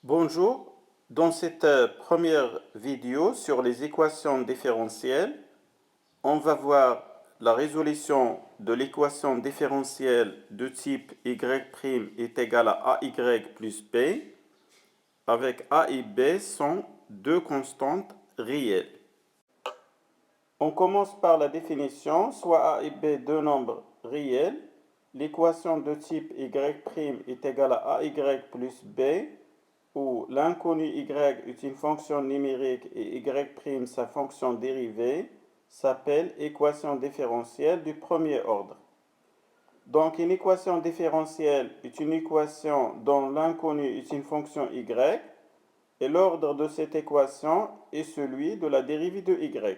Bonjour, dans cette première vidéo sur les équations différentielles, on va voir la résolution de l'équation différentielle de type y' est égal à ay plus b, avec a et b sont deux constantes réelles. On commence par la définition, soit a et b deux nombres réels. L'équation de type y' est égale à ay plus b, où l'inconnu y est une fonction numérique et y' sa fonction dérivée, s'appelle équation différentielle du premier ordre. Donc une équation différentielle est une équation dont l'inconnu est une fonction y, et l'ordre de cette équation est celui de la dérivée de y.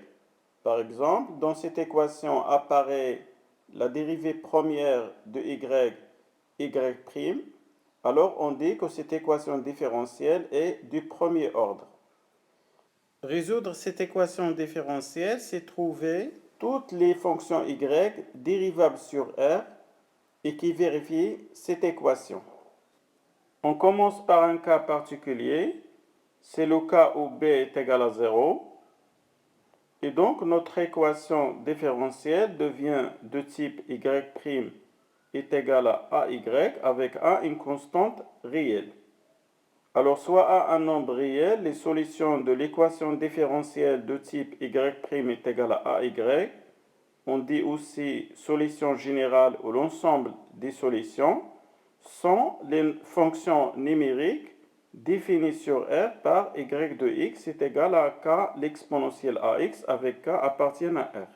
Par exemple, dans cette équation apparaît la dérivée première de y', alors on dit que cette équation différentielle est du premier ordre. Résoudre cette équation différentielle, c'est trouver toutes les fonctions y dérivables sur R et qui vérifient cette équation. On commence par un cas particulier, c'est le cas où b est égal à 0. Et donc notre équation différentielle devient de type y' est égal à ay avec a une constante réelle. Alors soit a un nombre réel, les solutions de l'équation différentielle de type y' est égal à ay, on dit aussi solution générale ou l'ensemble des solutions, sont les fonctions numériques définies sur R par y de x est égal à k l'exponentielle ax avec k appartient à R.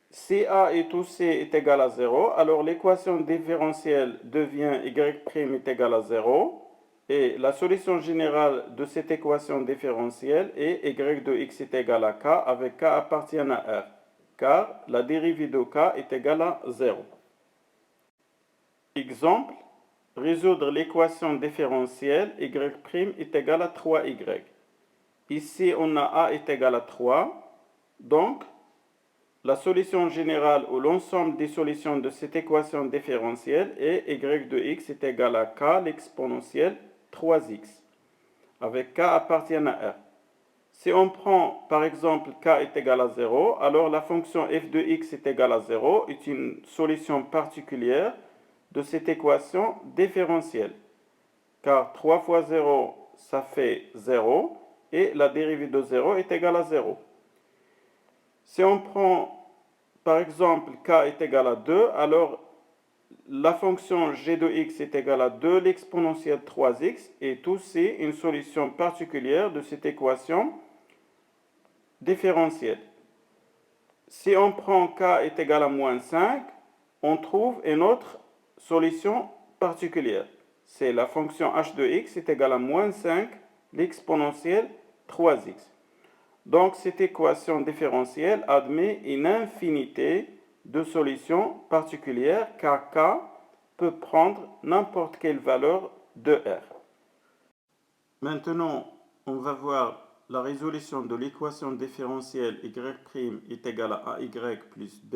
Si a et tout c est égal à 0, alors l'équation différentielle devient y' est égal à 0, et la solution générale de cette équation différentielle est y de x est égal à k avec k appartient à R, car la dérivée de k est égale à 0. Exemple, résoudre l'équation différentielle y' est égal à 3y. Ici, on a a est égal à 3, donc la solution générale ou l'ensemble des solutions de cette équation différentielle est y de x est égal à k l'exponentielle 3x, avec k appartient à R. Si on prend par exemple k est égal à 0, alors la fonction f de x est égal à 0 est une solution particulière de cette équation différentielle, car 3 fois 0, ça fait 0, et la dérivée de 0 est égale à 0. Si on prend par exemple k est égal à 2, alors la fonction g de x est égale à 2 l'exponentielle 3x, et tout c'est une solution particulière de cette équation différentielle. Si on prend k est égal à moins 5, on trouve une autre solution particulière. C'est la fonction h de x est égale à moins 5 l'exponentielle 3x. Donc cette équation différentielle admet une infinité de solutions particulières car k peut prendre n'importe quelle valeur de R. Maintenant, on va voir la résolution de l'équation différentielle y' est égale à ay plus b.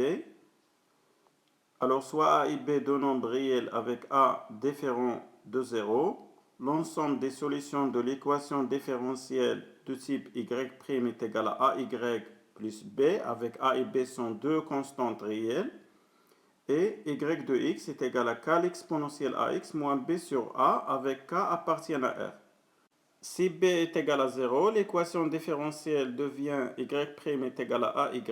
Alors soit a et b deux nombres réels avec a différent de 0, l'ensemble des solutions de l'équation différentielle de type y' est égal à ay plus b, avec a et b sont deux constantes réelles, et y de x est égal à k l'exponentielle ax moins b sur a avec k appartient à R. Si b est égal à 0, l'équation différentielle devient y' est égal à ay,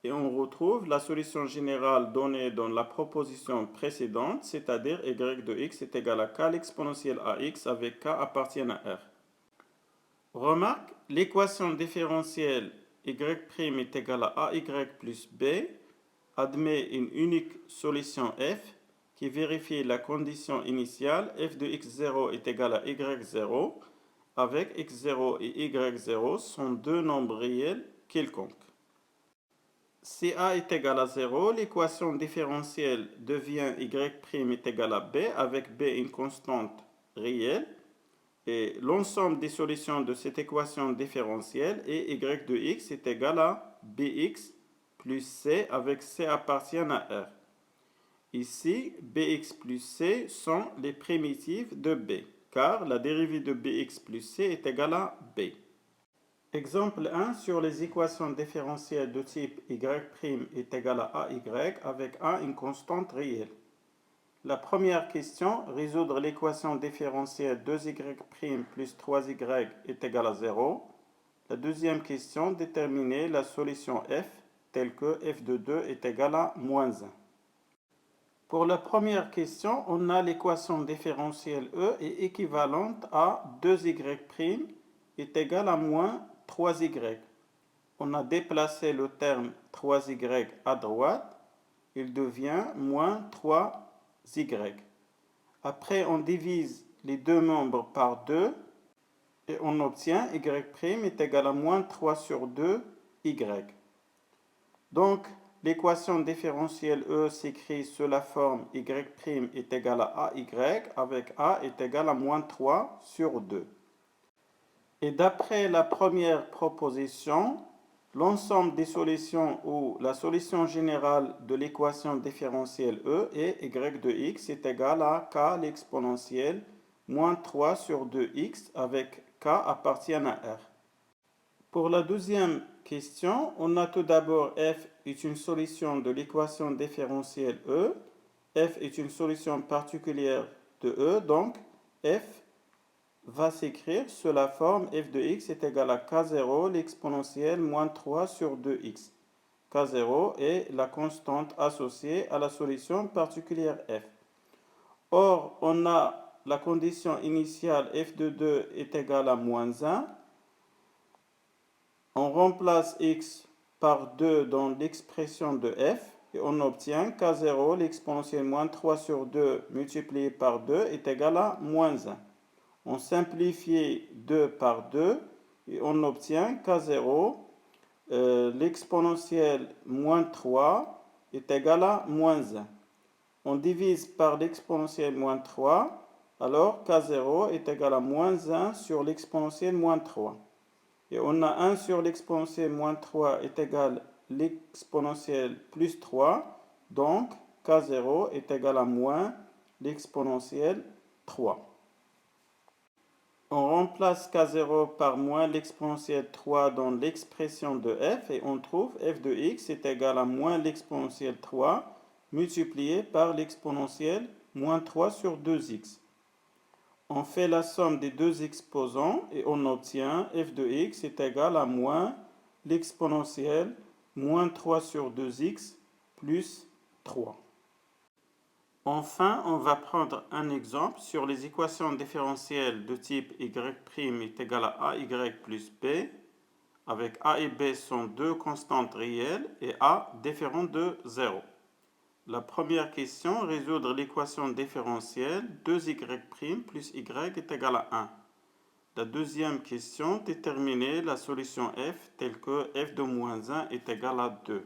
et on retrouve la solution générale donnée dans la proposition précédente, c'est-à-dire y de x est égal à k l'exponentielle ax avec k appartient à R. Remarque, l'équation différentielle y' est égal à ay plus b admet une unique solution f qui vérifie la condition initiale f de x0 est égal à y0, avec x0 et y0 sont deux nombres réels quelconques. Si a est égal à 0, l'équation différentielle devient y' est égal à b, avec b une constante réelle, et l'ensemble des solutions de cette équation différentielle est y de x est égal à bx plus c, avec c appartient à R. Ici, bx plus c sont les primitives de b, car la dérivée de bx plus c est égale à b. Exemple 1 sur les équations différentielles de type y' est égal à ay avec a une constante réelle. La première question, résoudre l'équation différentielle 2y' plus 3y est égal à 0. La deuxième question, déterminer la solution f telle que f de 2 est égal à moins 1. Pour la première question, on a l'équation différentielle E est équivalente à 2y' est égal à moins 3y. On a déplacé le terme 3y à droite, il devient moins 3y. Après, on divise les deux membres par 2 et on obtient y' est égal à moins 3 sur 2y. Donc, l'équation différentielle E s'écrit sous la forme y' est égal à ay avec a est égal à moins 3 sur 2. Et d'après la première proposition, l'ensemble des solutions ou la solution générale de l'équation différentielle E est y de x est égal à k l'exponentielle moins 3 sur 2x avec k appartient à R. Pour la deuxième question, on a tout d'abord f est une solution de l'équation différentielle E. F est une solution particulière de E, donc f va s'écrire sous la forme f de x est égal à k0 l'exponentielle moins 3 sur 2x. K0 est la constante associée à la solution particulière f. Or, on a la condition initiale f de 2 est égal à moins 1. On remplace x par 2 dans l'expression de f et on obtient k0 l'exponentielle moins 3 sur 2 multiplié par 2 est égal à moins 1. On simplifie 2 par 2 et on obtient k0 l'exponentielle moins 3 est égal à moins 1. On divise par l'exponentielle moins 3, alors k0 est égal à moins 1 sur l'exponentielle moins 3. Et on a 1 sur l'exponentielle moins 3 est égal à l'exponentielle plus 3, donc k0 est égal à moins l'exponentielle 3. On remplace k0 par moins l'exponentielle 3 dans l'expression de f et on trouve f de x est égal à moins l'exponentielle 3 multiplié par l'exponentielle moins 3 sur 2x. On fait la somme des deux exposants et on obtient f de x est égal à moins l'exponentielle moins 3 sur 2x plus 3. Enfin, on va prendre un exemple sur les équations différentielles de type y' est égal à ay plus b, avec a et b sont deux constantes réelles et a différent de 0. La première question, résoudre l'équation différentielle 2y' plus y est égal à 1. La deuxième question, déterminer la solution f telle que f de moins 1 est égal à 2.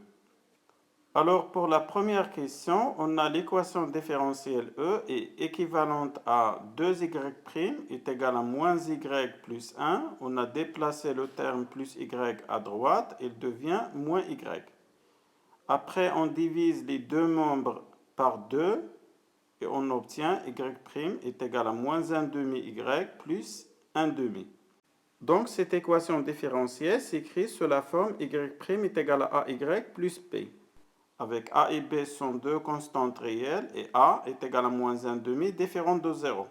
Alors, pour la première question, on a l'équation différentielle E est équivalente à 2y' est égal à moins y plus 1. On a déplacé le terme plus y à droite, il devient moins y. Après, on divise les deux membres par 2 et on obtient y' est égal à moins 1 demi y plus 1 demi. Donc, cette équation différentielle s'écrit sous la forme y' est égal à ay plus b. Avec a et b sont deux constantes réelles et a est égal à moins 1 demi différent de 0.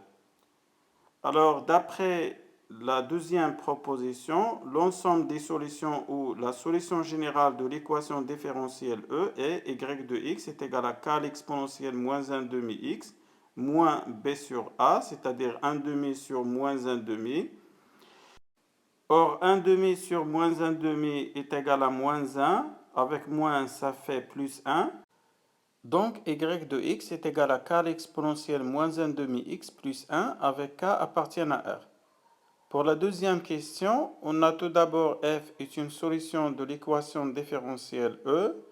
Alors, d'après la deuxième proposition, l'ensemble des solutions ou la solution générale de l'équation différentielle E est y de x est égal à k l'exponentielle moins 1 demi x moins b sur a, c'est-à-dire 1 demi sur moins 1 demi. Or, 1 demi sur moins 1 demi est égal à moins 1. Avec moins, ça fait plus 1. Donc, y de x est égal à k l'exponentielle moins 1 demi x plus 1 avec k appartient à R. Pour la deuxième question, on a tout d'abord f est une solution de l'équation différentielle E.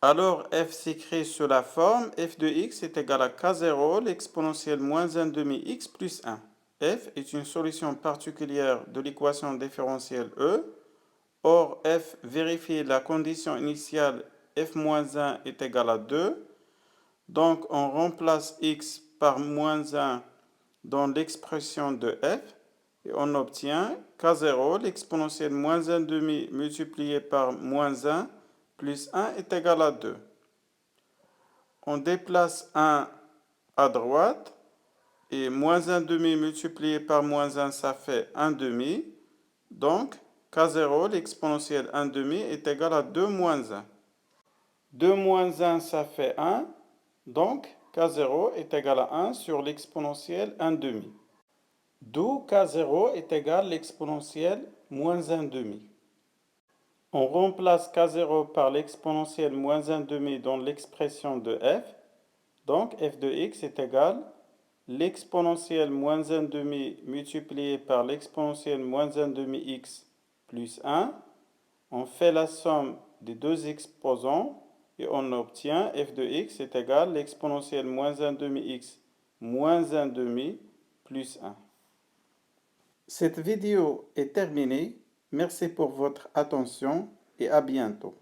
Alors, f s'écrit sous la forme f de x est égal à k0 l'exponentielle moins 1 demi x plus 1. F est une solution particulière de l'équation différentielle E. Or, f vérifie la condition initiale f-1 est égal à 2. Donc, on remplace x par moins 1 dans l'expression de f et on obtient k0, l'exponentielle moins 1 demi multiplié par moins 1 plus 1 est égal à 2. On déplace 1 à droite et moins 1 demi multiplié par moins 1, ça fait 1 demi. Donc, k0, l'exponentielle 1 demi, est égal à 2 moins 1. 2 moins 1, ça fait 1. Donc, k0 est égal à 1 sur l'exponentielle 1 demi. D'où k0 est égal à l'exponentielle moins 1 demi. On remplace k0 par l'exponentielle moins 1 demi dans l'expression de f. Donc, f de x est égal à l'exponentielle moins 1 demi multiplié par l'exponentielle moins 1 demi x plus 1. On fait la somme des deux exposants et on obtient f de x est égal à l'exponentielle moins 1 demi x moins 1 demi plus 1. Cette vidéo est terminée. Merci pour votre attention et à bientôt.